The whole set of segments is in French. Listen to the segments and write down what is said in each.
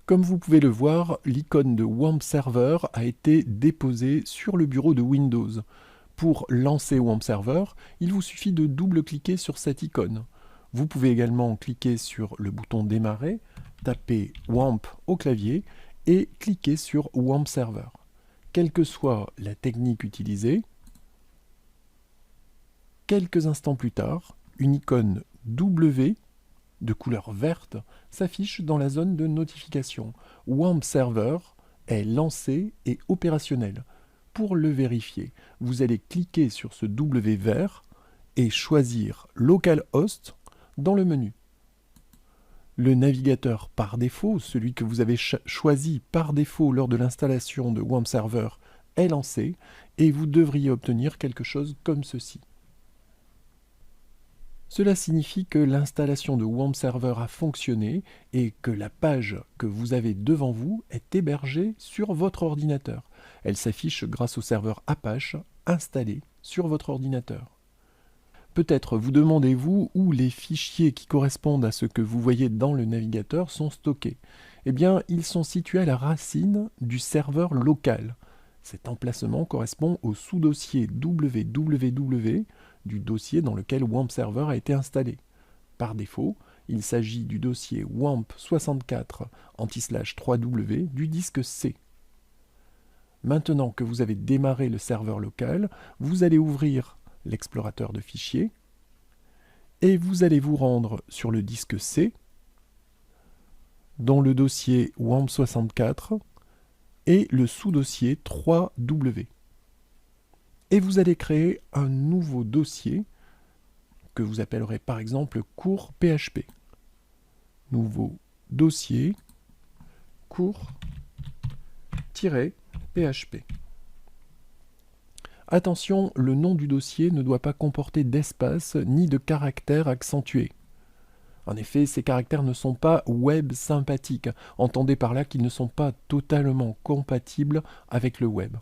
Comme vous pouvez le voir, l'icône de WAMP Server a été déposée sur le bureau de Windows. Pour lancer WAMP Server, il vous suffit de double-cliquer sur cette icône. Vous pouvez également cliquer sur le bouton Démarrer, taper WAMP au clavier et cliquer sur WAMP Server. Quelle que soit la technique utilisée, quelques instants plus tard, une icône W de couleur verte s'affiche dans la zone de notification. WAMP Server est lancé et opérationnel. Pour le vérifier, vous allez cliquer sur ce W vert et choisir Localhost dans le menu. Le navigateur par défaut, celui que vous avez choisi par défaut lors de l'installation de WAMP Server, est lancé et vous devriez obtenir quelque chose comme ceci. Cela signifie que l'installation de WAMP Server a fonctionné et que la page que vous avez devant vous est hébergée sur votre ordinateur. Elle s'affiche grâce au serveur Apache installé sur votre ordinateur. Peut-être vous demandez-vous où les fichiers qui correspondent à ce que vous voyez dans le navigateur sont stockés. Eh bien, ils sont situés à la racine du serveur local. Cet emplacement correspond au sous-dossier www du dossier dans lequel WAMP Server a été installé. Par défaut, il s'agit du dossier WAMP64/3W du disque C. Maintenant que vous avez démarré le serveur local, vous allez ouvrir l'explorateur de fichiers et vous allez vous rendre sur le disque C dans le dossier WAMP64 et le sous-dossier 3W. Et vous allez créer un nouveau dossier que vous appellerez par exemple cours PHP. Nouveau dossier cours-php. Attention, le nom du dossier ne doit pas comporter d'espace ni de caractères accentués. En effet, ces caractères ne sont pas web sympathiques. Entendez par là qu'ils ne sont pas totalement compatibles avec le web.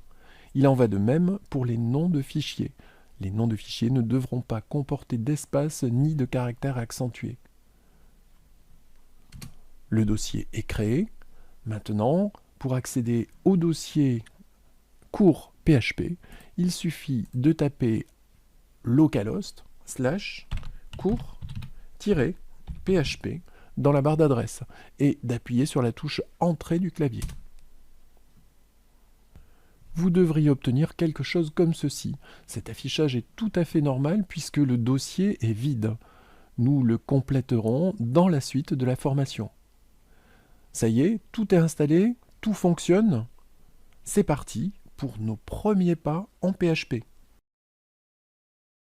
Il en va de même pour les noms de fichiers. Les noms de fichiers ne devront pas comporter d'espace ni de caractères accentués. Le dossier est créé. Maintenant, pour accéder au dossier cours PHP, il suffit de taper localhost /cours-php dans la barre d'adresse et d'appuyer sur la touche Entrée du clavier. Vous devriez obtenir quelque chose comme ceci. Cet affichage est tout à fait normal puisque le dossier est vide. Nous le compléterons dans la suite de la formation. Ça y est, tout est installé, tout fonctionne. C'est parti pour nos premiers pas en PHP.